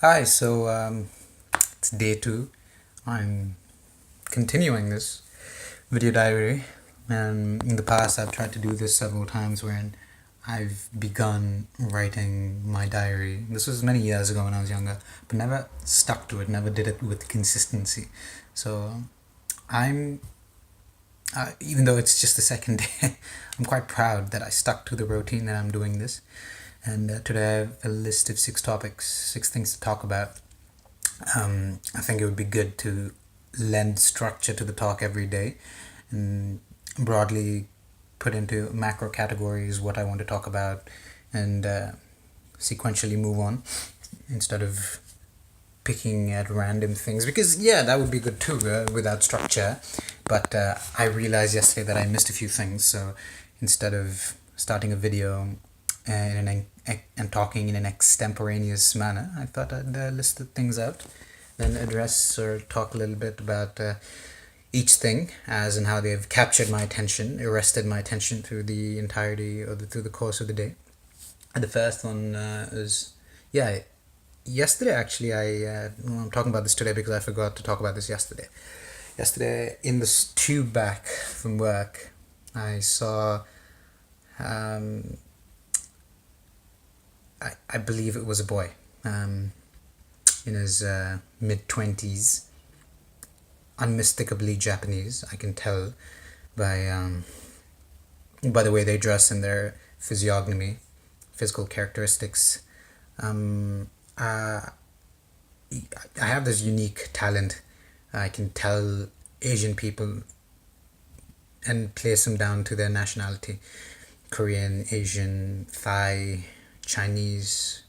Hi, it's day two. I'm continuing this video diary, and in the past, I've tried to do this several times wherein I've begun writing my diary. This was many years ago when I was younger, but never stuck to it, never did it with consistency. So, I'm, even though it's just the second day, I'm quite proud that I stuck to the routine that I'm doing this. And today I have a list of 6 topics, 6 things to talk about. I think it would be good to lend structure to the talk every day and broadly put into macro categories what I want to talk about and sequentially move on instead of picking at random things, because yeah, that would be good too without structure. But I realized yesterday that I missed a few things, so instead of starting a video and talking in an extemporaneous manner, I thought I'd list the things out, then address or talk a little bit about each thing, as in how they've captured my attention, arrested my attention through the entirety of through the course of the day. And the first one is, yeah, yesterday actually I'm talking about this today because I forgot to talk about this yesterday. Yesterday in the tube back from work, I saw um, I believe it was a boy in his mid-20s, unmistakably Japanese. I can tell by the way they dress and their physiognomy, physical characteristics. Um, uh, I have this unique talent. I can tell Asian people and place them down to their nationality: Korean, Asian, Thai, Chinese,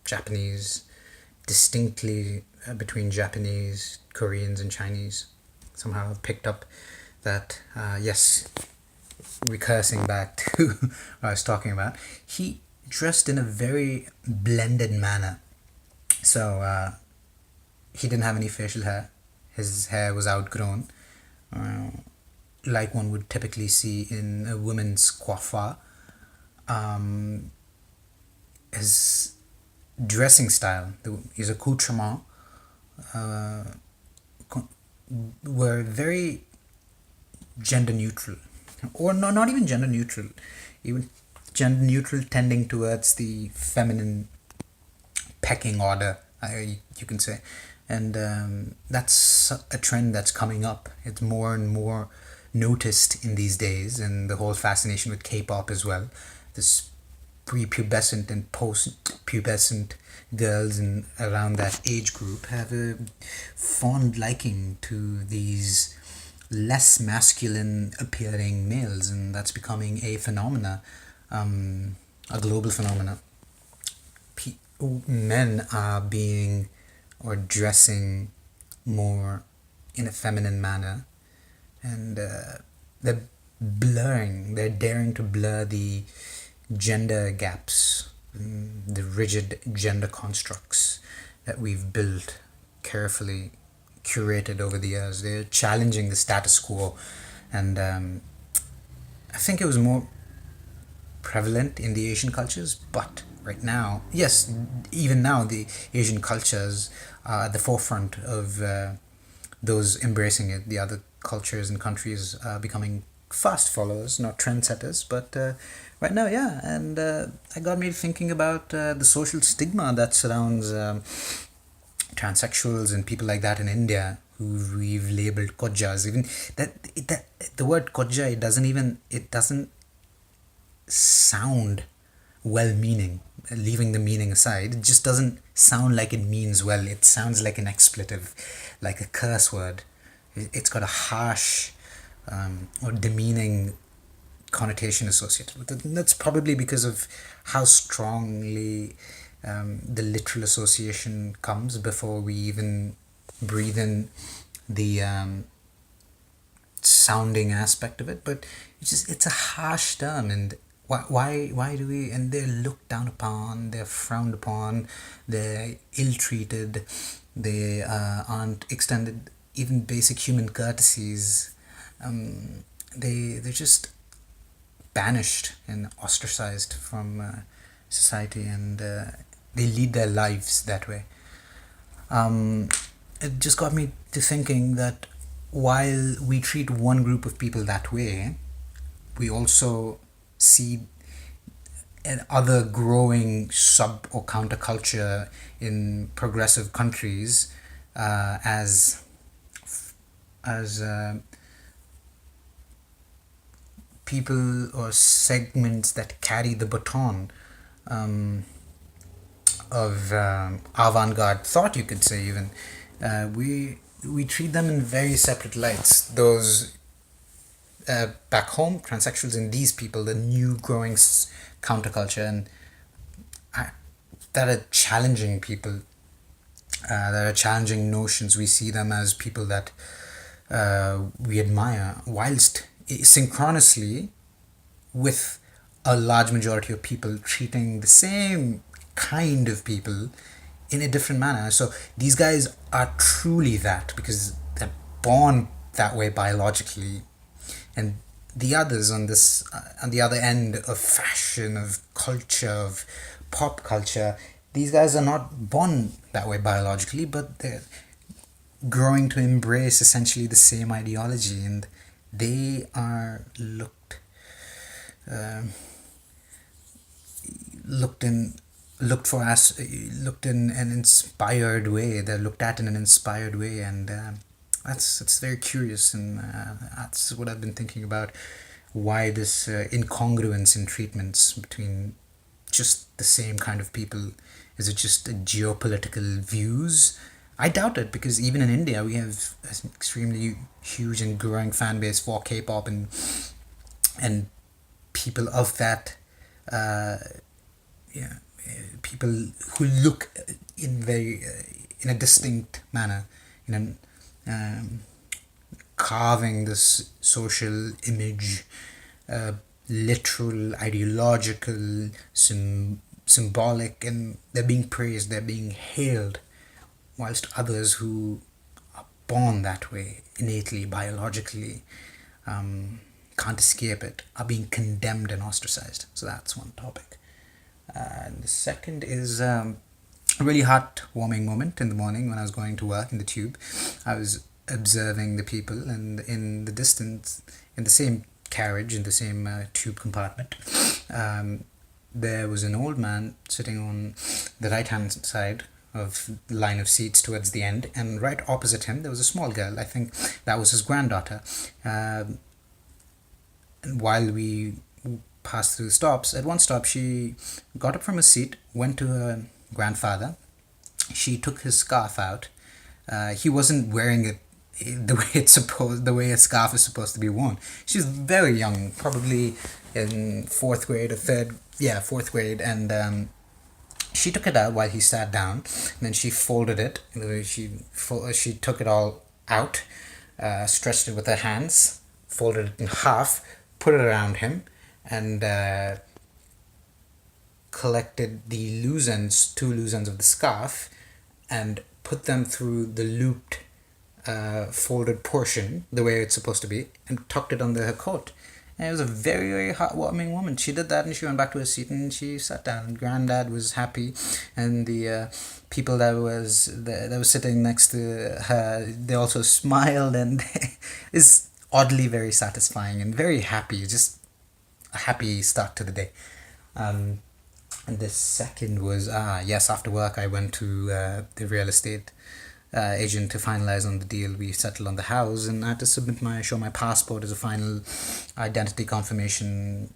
Japanese, distinctly between Japanese, Koreans, and Chinese. Somehow I've picked up that, yes, recursing back to what I was talking about. He dressed in a very blended manner. So he didn't have any facial hair. His hair was outgrown, uh, like one would typically see in a woman's coiffure. Um, his dressing style, his accoutrement, uh, were very gender neutral, or no, not even gender neutral, even gender neutral, tending towards the feminine pecking order, you can say. And that's a trend that's coming up. It's more and more noticed in these days, and the whole fascination with K-pop as well. This prepubescent and post-pubescent girls and around that age group have a fond liking to these less masculine appearing males, and that's becoming a phenomena, a global phenomena. Men are being or dressing more in a feminine manner, and they're daring to blur the gender gaps, the rigid gender constructs that we've built, carefully curated over the years. They're challenging the status quo, and I think it was more prevalent in the Asian cultures, but right now, yes, even now, the Asian cultures are at the forefront of those embracing it. The other cultures and countries are becoming fast followers, not trendsetters, but right now, yeah. And it got me thinking about the social stigma that surrounds transsexuals and people like that in India, who we've labeled kojas. Even that the word koja, it doesn't sound well meaning. Leaving the meaning aside, it just doesn't sound like it means well. It sounds like an expletive, like a curse word. It's got a harsh or demeaning connotation associated with it. And that's probably because of how strongly the literal association comes before we even breathe in the sounding aspect of it. But it's a harsh term, and why do we, and they're looked down upon, they're frowned upon, they're ill-treated, they aren't extended even basic human courtesies. They're just banished and ostracized from society, and they lead their lives that way. It just got me to thinking that while we treat one group of people that way, we also see an other growing sub or counterculture in progressive countries as as people or segments that carry the baton um, of avant-garde thought, you could say. Even we treat them in very separate lights. Those back home, transsexuals, and these people, the new growing counterculture, and I, that are challenging people, that are challenging notions. We see them as people that we admire, whilst synchronously with a large majority of people treating the same kind of people in a different manner. So these guys are truly that because they're born that way biologically, and the others on this on the other end of fashion, of culture, of pop culture, these guys are not born that way biologically, but they're growing to embrace essentially the same ideology, and they are um looked in looked for us looked in an inspired way. They're looked at in an inspired way, and that's very curious, and that's what I've been thinking about. Why this incongruence in treatments between just the same kind of people? Is it just geopolitical views? I doubt it, because even in India we have an extremely huge and growing fan base for K-pop, and people of that uh, yeah, people who look in a distinct manner, in an carving this social image, uh, literal, ideological, symbolic, and they're being praised, they're being hailed, whilst others who are born that way, innately, biologically, can't escape it, are being condemned and ostracized. So that's one topic. And the second is a really heartwarming moment in the morning when I was going to work in the tube. I was observing the people, and in the distance, in the same carriage, in the same tube compartment, there was an old man sitting on the right hand side of the line of seats towards the end, and right opposite him there was a small girl. I think that was his granddaughter. And while we passed through stops, at one stop she got up from her seat, went to her grandfather. She took his scarf out. He wasn't wearing it the way a scarf is supposed to be worn. She was very young, probably in fourth grade or fourth grade, and she took it out while he sat down. And then she folded it. She took it all out, stretched it with her hands, folded it in half, put it around him, and collected the two loose ends of the scarf, and put them through the looped, folded portion the way it's supposed to be, and tucked it under her coat. And it was a very, very heartwarming woman. She did that, and she went back to her seat, and she sat down. Granddad was happy, and the people that was sitting next to her, they also smiled, and it's oddly very satisfying and very happy. Just a happy start to the day. And the second was, yes, after work I went to the real estate agent to finalize on the deal. We settled on the house, and I had to show my passport as a final identity confirmation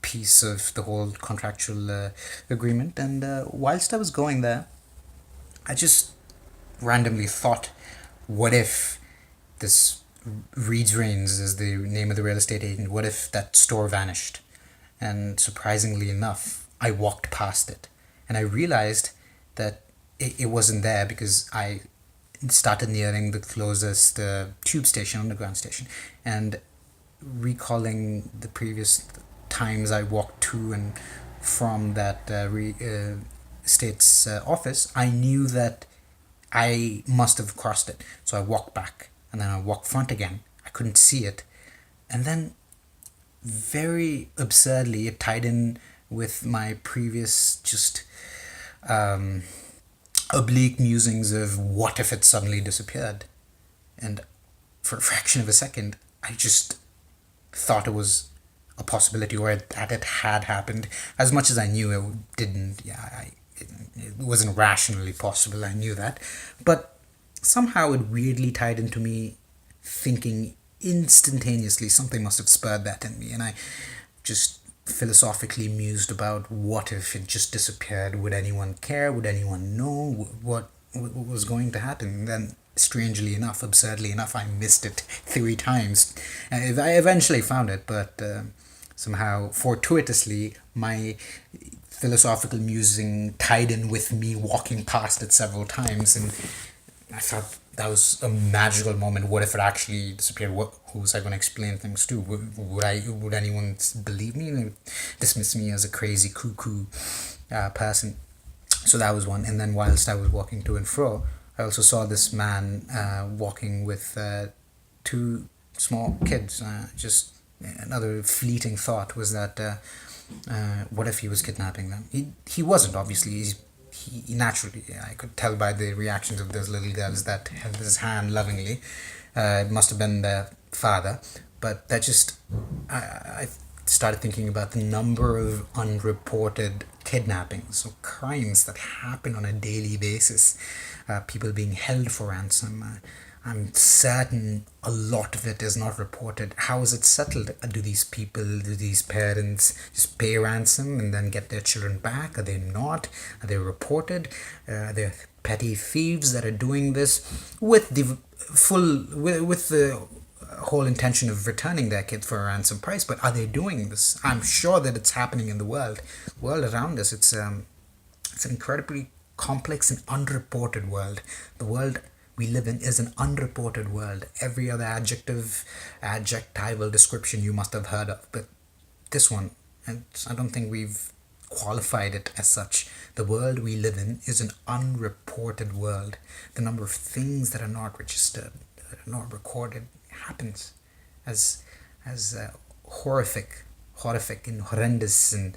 piece of the whole contractual agreement. And whilst I was going there, I just randomly thought, what if this Reed's Reigns is the name of the real estate agent, what if that store vanished? And surprisingly enough, I walked past it, and I realized that it wasn't there, because I started nearing the closest tube station, underground station, and recalling the previous times I walked to and from that state's office, I knew that I must have crossed it. So I walked back, and then I walked front again. I couldn't see it, and then very absurdly it tied in with my previous just oblique musings of what if it suddenly disappeared. And for a fraction of a second, I just thought it was a possibility, or that it had happened. As much as I knew it didn't, it wasn't rationally possible, I knew that. But somehow it weirdly tied into me thinking instantaneously something must have spurred that in me, and I just philosophically mused about what if it just disappeared. Would anyone care? Would anyone know what was going to happen? And then, strangely enough, absurdly enough, I missed it 3 times. I eventually found it, but somehow, fortuitously, my philosophical musing tied in with me walking past it several times, and I thought that was a magical moment. What if it actually disappeared? Who was I going to explain things to? Would anyone believe me and dismiss me as a crazy cuckoo person? So that was one. And then whilst I was walking to and fro, I also saw this man walking with 2 small kids. Just another fleeting thought was that what if he was kidnapping them? He wasn't, obviously. He naturally, I could tell by the reactions of those little girls that held his hand lovingly. It must have been their father. But that just, I started thinking about the number of unreported kidnappings or crimes that happen on a daily basis. People being held for ransom. I'm certain a lot of it is not reported. How is it settled? Do these parents just pay ransom and then get their children back? Are they not? Are they reported? Are there petty thieves that are doing this with the whole intention of returning their kids for a ransom price? But are they doing this? I'm sure that it's happening in the world around us. It's an incredibly complex and unreported world. The world we live in is an unreported world. Every other adjectival description you must have heard of, but this one, and I don't think we've qualified it as such. The world we live in is an unreported world. The number of things that are not registered, that are not recorded, happens as horrific and horrendous and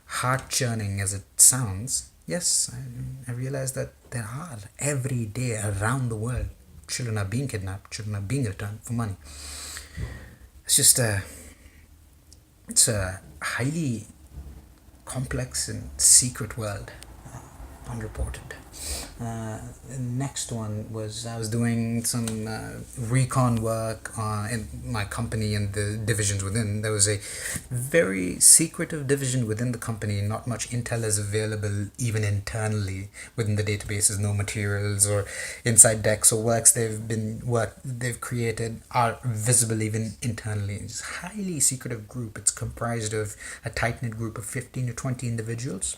heart-churning as it sounds. Yes, I realize that there are every day around the world children are being kidnapped, children are being returned for money. It's a highly complex and secret world, unreported. The next one was I was doing some recon work in my company and the divisions within. There was a very secretive division within the company. Not much intel is available even internally within the databases. No materials or inside decks or works they've created are visible even internally. It's a highly secretive group. It's comprised of a tight-knit group of 15 to 20 individuals.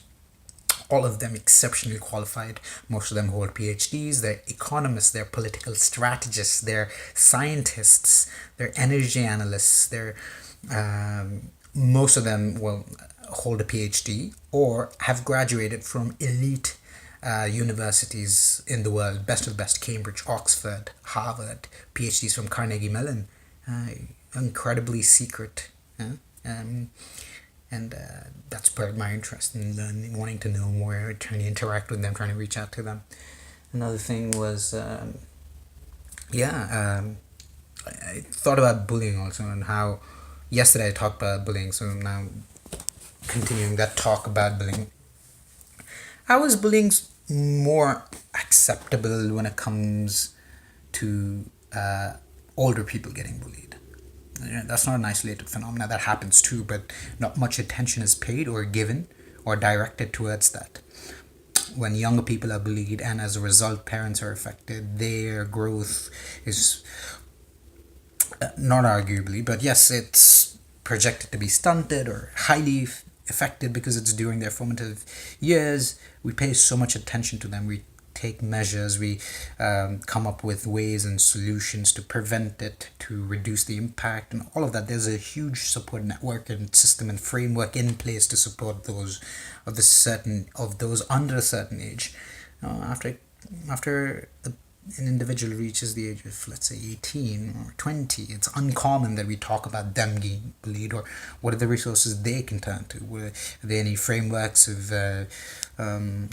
All of them exceptionally qualified. Most of them hold PhDs. They're economists, they're political strategists, they're scientists, they're energy analysts. Most of them will hold a PhD or have graduated from elite universities in the world. Best of the best: Cambridge, Oxford, Harvard, PhDs from Carnegie Mellon. Incredibly secret. And that spurred my interest in learning, wanting to know more, trying to interact with them, trying to reach out to them. Another thing was, I thought about bullying also, and how yesterday I talked about bullying, so now continuing that talk about bullying. How is bullying more acceptable when it comes to older people getting bullied? That's not an isolated phenomenon. That happens too, but not much attention is paid or given or directed towards that. When younger people are bullied and as a result parents are affected, their growth is not arguably, but yes, it's projected to be stunted or highly affected because it's during their formative years. We pay so much attention to them. We take measures, we come up with ways and solutions to prevent it, to reduce the impact and all of that. There's a huge support network and system and framework in place to support those under a certain age. After the an individual reaches the age of, let's say, 18 or 20, it's uncommon that we talk about them being bullied, or what are the resources they can turn to. Are there any frameworks of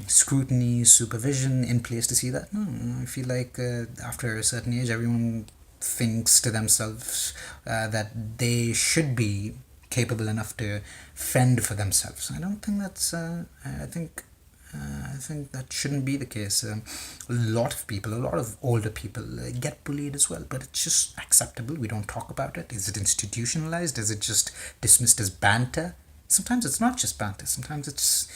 scrutiny, supervision in place to see that? No, I feel like after a certain age, everyone thinks to themselves that they should be capable enough to fend for themselves. I don't think that's. I think that shouldn't be the case. A lot of older people get bullied as well, but it's just acceptable. We don't talk about it. Is it institutionalized? Is it just dismissed as banter? Sometimes it's not just banter. Sometimes it's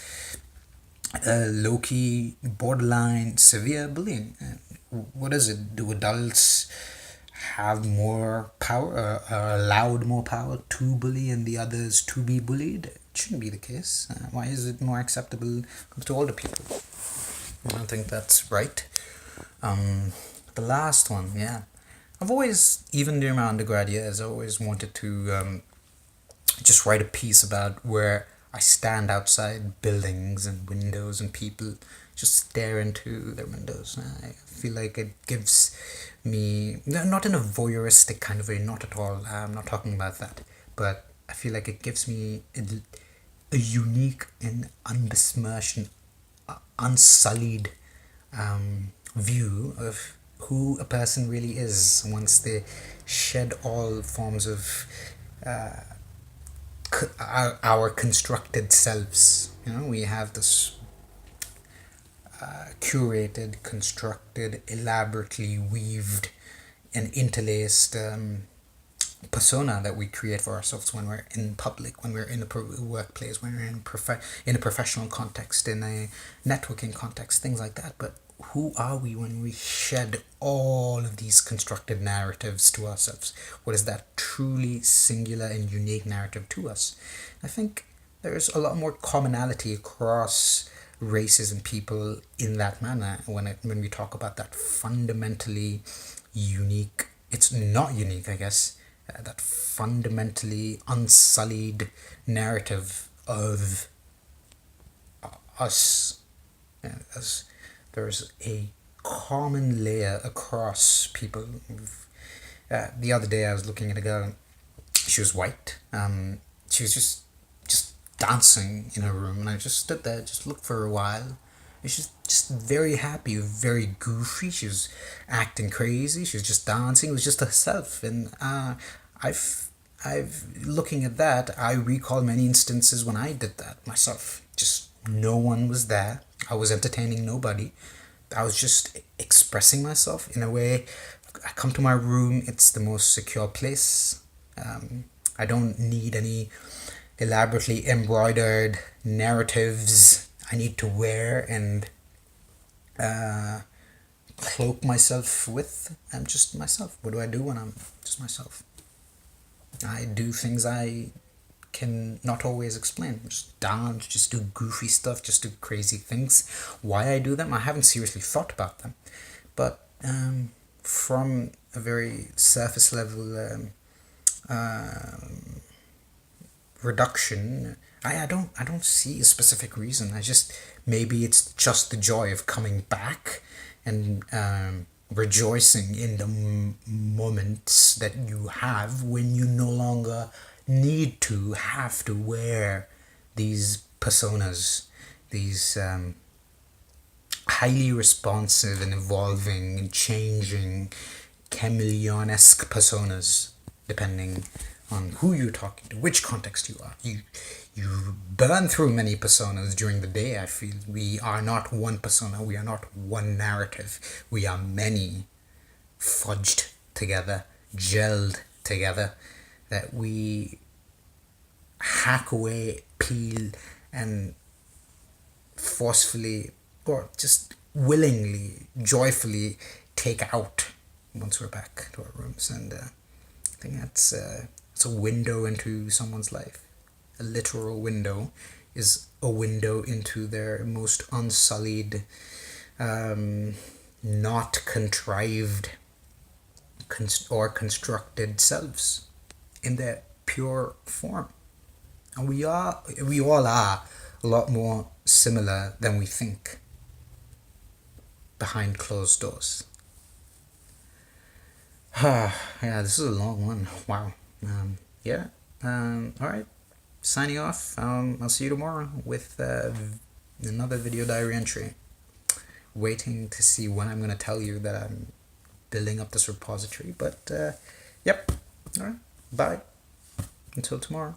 low-key, borderline, severe bullying. What is it? Do adults have more power, are allowed more power to bully and the others to be bullied? It shouldn't be the case. Why is it more acceptable to older people? I don't think that's right. The last one, yeah. I've always, even during my undergrad years, I always wanted to just write a piece about where I stand outside buildings and windows and people just stare into their windows. I feel like it gives me, not in a voyeuristic kind of way, not at all, I'm not talking about that, but I feel like it gives me a unique and unbesmirched and unsullied view of who a person really is once they shed all forms of our constructed selves. We have this curated, constructed, elaborately weaved and interlaced persona that we create for ourselves when we're in public, when we're in a workplace, when we're in a professional context, in a networking context, things like that. But who are we when we shed all of these constructed narratives to ourselves? What is that truly singular and unique narrative to us? I think there's a lot more commonality across races and people in that manner when we talk about that fundamentally unique, it's not unique, I guess, that fundamentally unsullied narrative of us. As there's a common layer across people. The other day I was looking at a girl. She was white. She was just dancing in her room, and I just stood there, just looked for a while. And she's just very happy, very goofy. She was acting crazy. She was just dancing. It was just herself, and I've looking at that, I recall many instances when I did that myself. Just no one was there. I was entertaining nobody. I was just expressing myself in a way. I come to my room, it's the most secure place. I don't need any elaborately embroidered narratives I need to wear and cloak myself with. I'm just myself. What do I do when I'm just myself? I do things I can not always explain. Just dance, just do goofy stuff, just do crazy things. Why I do them, I haven't seriously thought about them. But from a very surface level reduction, I don't see a specific reason. Maybe it's just the joy of coming back and rejoicing in the moments that you have when you no longer have to wear these personas, these highly responsive and evolving and changing chameleon-esque personas, depending on who you're talking to, which context you are. You burn through many personas during the day. I feel we are not one persona, we are not one narrative, we are many fudged together, gelled together, that we hack away, peel, and forcefully or just willingly, joyfully take out once we're back to our rooms. And I think that's it's a window into someone's life. A literal window is a window into their most unsullied, not contrived or constructed selves in their pure form. And we all are a lot more similar than we think behind closed doors. Yeah, this is a long one. Wow. Yeah. All right. Signing off. I'll see you tomorrow with another video diary entry. Waiting to see when I'm gonna tell you that I'm building up this repository. But yep. All right. Bye. Until tomorrow.